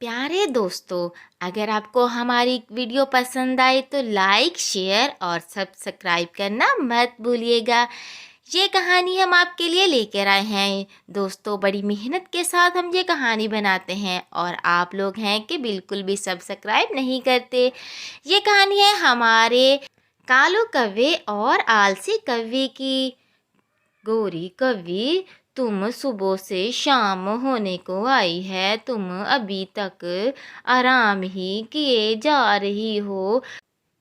प्यारे दोस्तों, अगर आपको हमारी वीडियो पसंद आए तो लाइक, शेयर और सब्सक्राइब करना मत भूलिएगा। ये कहानी हम आपके लिए लेकर आए हैं। दोस्तों, बड़ी मेहनत के साथ हम ये कहानी बनाते हैं और आप लोग हैं कि बिल्कुल भी सब्सक्राइब नहीं करते। ये कहानी है हमारे कालू कव्वे और आलसी कव्वे की। गोरी कव्वी, तुम सुबह से शाम होने को आई है, तुम अभी तक आराम ही किए जा रही हो।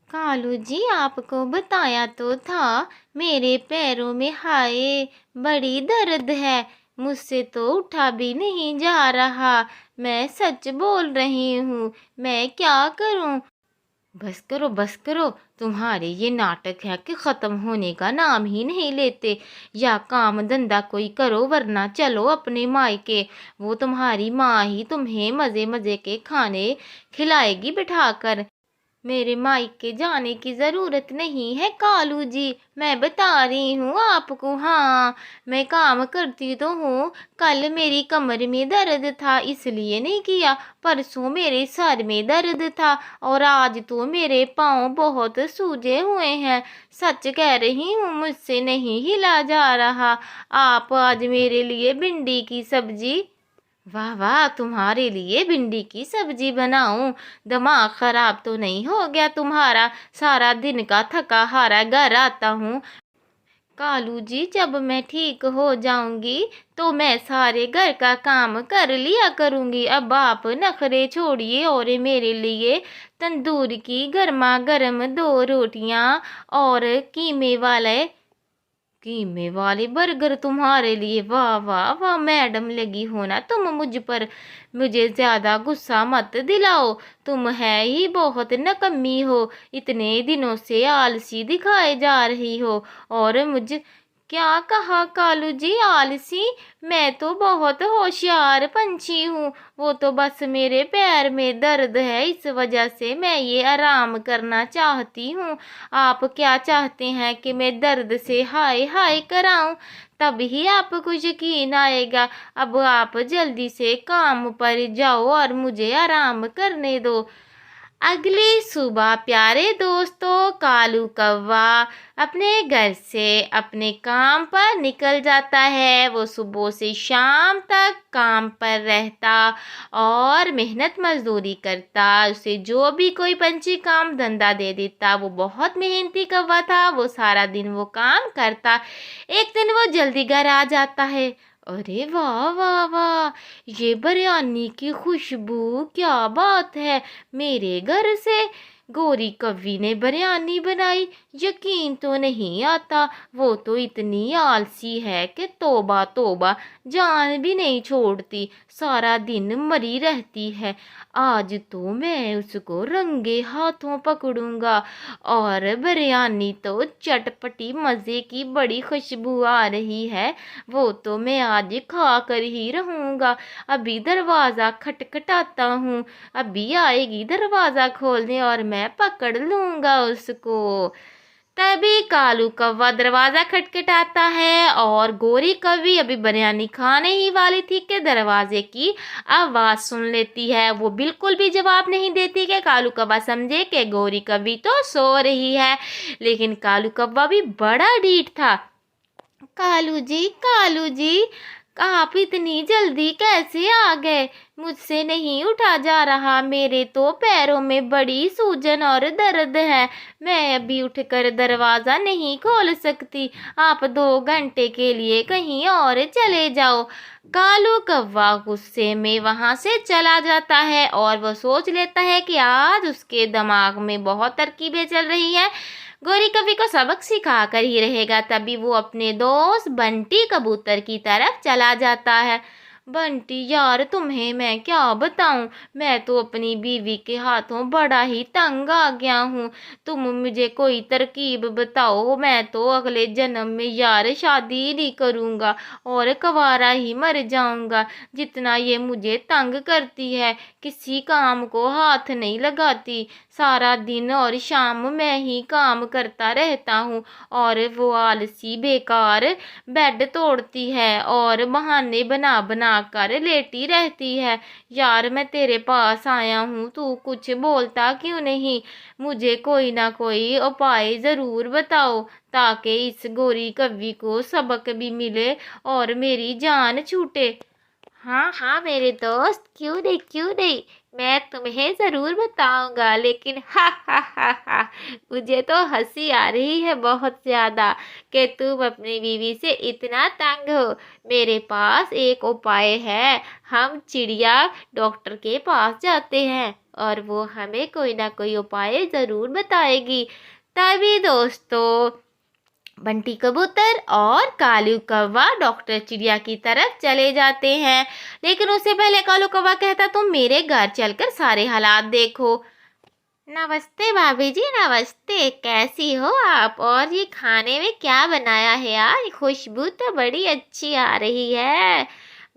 कालू जी, आपको बताया तो था, मेरे पैरों में हाय बड़ी दर्द है, मुझसे तो उठा भी नहीं जा रहा। मैं सच बोल रही हूँ, मैं क्या करूँ? बस करो बस करो, तुम्हारे ये नाटक है कि ख़त्म होने का नाम ही नहीं लेते। या काम धंधा कोई करो, वरना चलो अपने मायके। वो तुम्हारी माँ ही तुम्हें मज़े मज़े के खाने खिलाएगी बिठाकर। मेरे मायके जाने की ज़रूरत नहीं है कालू जी, मैं बता रही हूँ आपको। हाँ, मैं काम करती तो हूँ। कल मेरी कमर में दर्द था इसलिए नहीं किया, परसों मेरे सर में दर्द था और आज तो मेरे पाँव बहुत सूजे हुए हैं। सच कह रही हूँ, मुझसे नहीं हिला जा रहा। आप आज मेरे लिए भिंडी की सब्जी। वाह वाह, तुम्हारे लिए भिंडी की सब्जी बनाऊं? दिमाग खराब तो नहीं हो गया तुम्हारा? सारा दिन का थका हारा घर आता हूँ। कालू जी, जब मैं ठीक हो जाऊंगी तो मैं सारे घर का काम कर लिया करूंगी। अब आप नखरे छोड़िए और मेरे लिए तंदूर की गर्मा गर्म 2 रोटियां और कीमे वाले बर्गर तुम्हारे लिए। वाह वाह वाह, मैडम लगी हो ना तुम मुझ पर। मुझे ज्यादा गुस्सा मत दिलाओ, तुम है ही बहुत नकम्मी हो। इतने दिनों से आलसी दिखाए जा रही हो। और मुझ क्या कहा कालू जी? आलसी? मैं तो बहुत होशियार पंछी हूँ। वो तो बस मेरे पैर में दर्द है, इस वजह से मैं ये आराम करना चाहती हूँ। आप क्या चाहते हैं कि मैं दर्द से हाय हाय कराऊं? तभी आपको यकीन आएगा। अब आप जल्दी से काम पर जाओ और मुझे आराम करने दो। अगली सुबह प्यारे दोस्तों, कालू कौवा अपने घर से अपने काम पर निकल जाता है। वो सुबह से शाम तक काम पर रहता और मेहनत मजदूरी करता। उसे जो भी कोई पंछी काम धंधा दे देता, वो बहुत मेहनती कौवा था। वो सारा दिन वो काम करता। एक दिन वो जल्दी घर आ जाता है। अरे वाह वाह वाह, ये बिरयानी की खुशबू, क्या बात है! मेरे घर से गोरी कव्वी ने बिरयानी बनाई। यकीन तो नहीं आता, वो तो इतनी आलसी है कि तौबा तौबा, जान भी नहीं छोड़ती, सारा दिन मरी रहती है। आज तो मैं उसको रंगे हाथों पकड़ूंगा। और बिरयानी तो चटपटी मज़े की बड़ी खुशबू आ रही है, वो तो मैं आज खा कर ही रहूंगा। अभी दरवाज़ा खटखटाता हूँ, अभी आएगी दरवाज़ा खोलने और मैं पकड़ लूंगा उसको। तभी कालू कौवा दरवाज़ा खटखटाता है और गोरी कौवी अभी बिरयानी खाने ही वाली थी कि दरवाजे की आवाज़ सुन लेती है। वो बिल्कुल भी जवाब नहीं देती कि कालू कौवा समझे कि गोरी कौवी तो सो रही है। लेकिन कालू कौवा भी बड़ा ढीठ था। कालू जी, आप इतनी जल्दी कैसे आ गए? मुझसे नहीं उठा जा रहा, मेरे तो पैरों में बड़ी सूजन और दर्द है। मैं अभी उठकर दरवाज़ा नहीं खोल सकती। आप 2 घंटे के लिए कहीं और चले जाओ। कालू कौवा गुस्से में वहां से चला जाता है और वह सोच लेता है कि आज उसके दिमाग में बहुत तरकीबें चल रही हैं। गोरी कवि को सबक सिखा कर ही रहेगा। तभी वो अपने दोस्त बंटी कबूतर की तरफ चला जाता है। बंटी यार, तुम्हें मैं क्या बताऊं, मैं तो अपनी बीवी के हाथों बड़ा ही तंग आ गया हूँ। तुम मुझे कोई तरकीब बताओ, मैं तो अगले जन्म में यार शादी ही नहीं करूँगा और कवारा ही मर जाऊँगा। जितना ये मुझे तंग करती है, किसी काम को हाथ नहीं लगाती। सारा दिन और शाम मैं ही काम करता रहता हूँ और वो आलसी बेकार बेड तोड़ती है और बहाने बना बना कर लेटी रहती है। यार मैं तेरे पास आया हूँ, तू कुछ बोलता क्यों नहीं? मुझे कोई ना कोई उपाय ज़रूर बताओ ताकि इस गोरी कव्वी को सबक भी मिले और मेरी जान छूटे। हाँ हाँ मेरे दोस्त, क्यों नहीं, मैं तुम्हें ज़रूर बताऊंगा, लेकिन हा, मुझे तो हंसी आ रही है बहुत ज़्यादा कि तुम अपनी बीवी से इतना तंग हो। मेरे पास एक उपाय है, हम चिड़िया डॉक्टर के पास जाते हैं और वो हमें कोई ना कोई उपाय ज़रूर बताएगी। तभी दोस्तों बंटी कबूतर और कालू कौवा डॉक्टर चिड़िया की तरफ चले जाते हैं। लेकिन उससे पहले कालू कौवा कहता तुम मेरे घर चलकर सारे हालात देखो। नमस्ते भाभी जी, नमस्ते, कैसी हो आप? और ये खाने में क्या बनाया है यार? खुशबू तो बड़ी अच्छी आ रही है।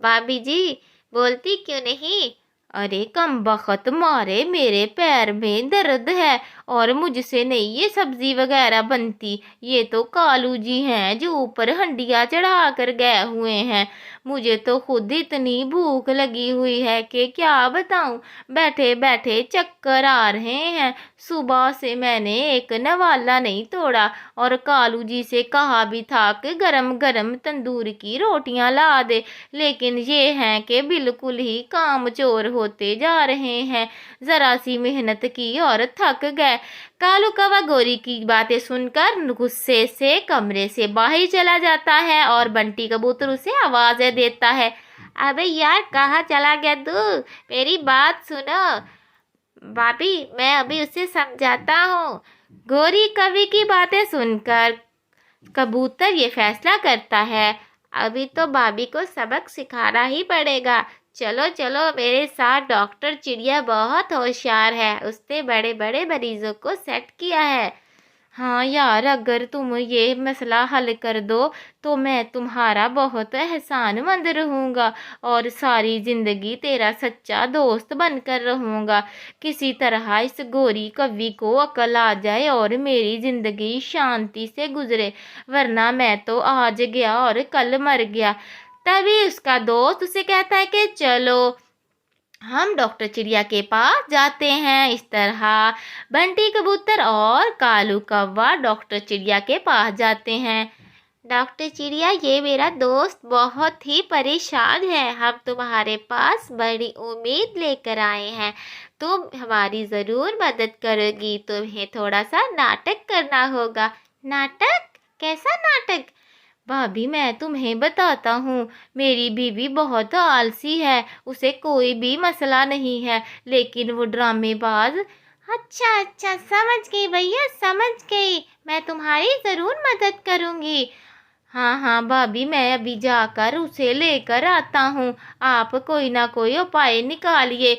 भाभी जी बोलती क्यों नहीं? अरे कमबख्त मारे, मेरे पैर में दर्द है और मुझसे नहीं ये सब्जी वगैरह बनती। ये तो कालू जी हैं जो ऊपर हंडिया चढ़ा कर गए हुए हैं। मुझे तो खुद इतनी भूख लगी हुई है कि क्या बताऊं। बैठे बैठे चक्कर आ रहे हैं। सुबह से मैंने एक नवाला नहीं तोड़ा और कालू जी से कहा भी था कि गरम गरम तंदूर की रोटियां ला दे, लेकिन ये हैं कि बिल्कुल ही कामचोर होते जा रहे हैं। जरा सी मेहनत की और थक गए। कालू कौवा गोरी की बातें सुनकर गुस्से से कमरे से बाहर चला जाता है और बंटी कबूतर उसे आवाज़ें देता है। अबे यार कहाँ चला गया तू? मेरी बात सुनो। भाभी मैं अभी उसे समझाता हूँ। गोरी कवि की बातें सुनकर कबूतर ये फैसला करता है अभी तो भाभी को सबक सिखाना ही पड़ेगा। चलो चलो मेरे साथ, डॉक्टर चिड़िया बहुत होशियार है, उसने बड़े बड़े मरीजों को सेट किया है। हाँ यार, अगर तुम ये मसला हल कर दो तो मैं तुम्हारा बहुत एहसानमंद रहूँगा और सारी ज़िंदगी तेरा सच्चा दोस्त बनकर रहूँगा। किसी तरह इस गोरी कव्वी को अकल आ जाए और मेरी ज़िंदगी शांति से गुजरे, वरना मैं तो आज गया और कल मर गया। तभी उसका दोस्त उसे कहता है कि चलो हम डॉक्टर चिड़िया के पास जाते हैं। इस तरह बंटी कबूतर और कालू कौवा डॉक्टर चिड़िया के पास जाते हैं। डॉक्टर चिड़िया, ये मेरा दोस्त बहुत ही परेशान है, हम तुम्हारे पास बड़ी उम्मीद लेकर आए हैं, तुम हमारी ज़रूर मदद करोगी। तुम्हें थोड़ा सा नाटक करना होगा। नाटक? कैसा नाटक? भाभी मैं तुम्हें बताता हूँ, मेरी बीवी बहुत आलसी है, उसे कोई भी मसला नहीं है, लेकिन वो ड्रामेबाज। अच्छा समझ गई भैया, समझ गई, मैं तुम्हारी ज़रूर मदद करूँगी। हाँ भाभी मैं अभी जाकर उसे लेकर आता हूँ, आप कोई ना कोई उपाय निकालिए।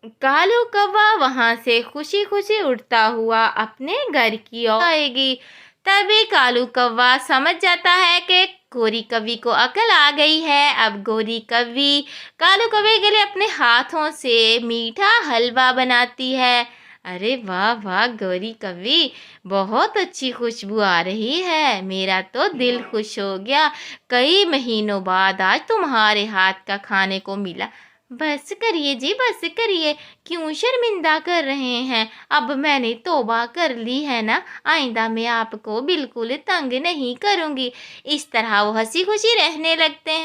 कालू कौवा वहां से खुशी खुशी उड़ता हुआ अपने घर की ओर आएगी। तभी कालू कौवा समझ जाता है कि गोरी कव्वी को अकल आ गई है। अब गोरी कव्वी कालू कौवे के लिए अपने हाथों से मीठा हलवा बनाती है। अरे वाह वाह गोरी कव्वी, बहुत अच्छी खुशबू आ रही है, मेरा तो दिल खुश हो गया। कई महीनों बाद आज तुम्हारे हाथ का खाने को मिला। बस करिए जी, बस करिए, क्यों शर्मिंदा कर रहे हैं? अब मैंने तौबा कर ली है ना, आइंदा मैं आपको बिल्कुल तंग नहीं करूँगी। इस तरह वो हंसी खुशी रहने लगते हैं।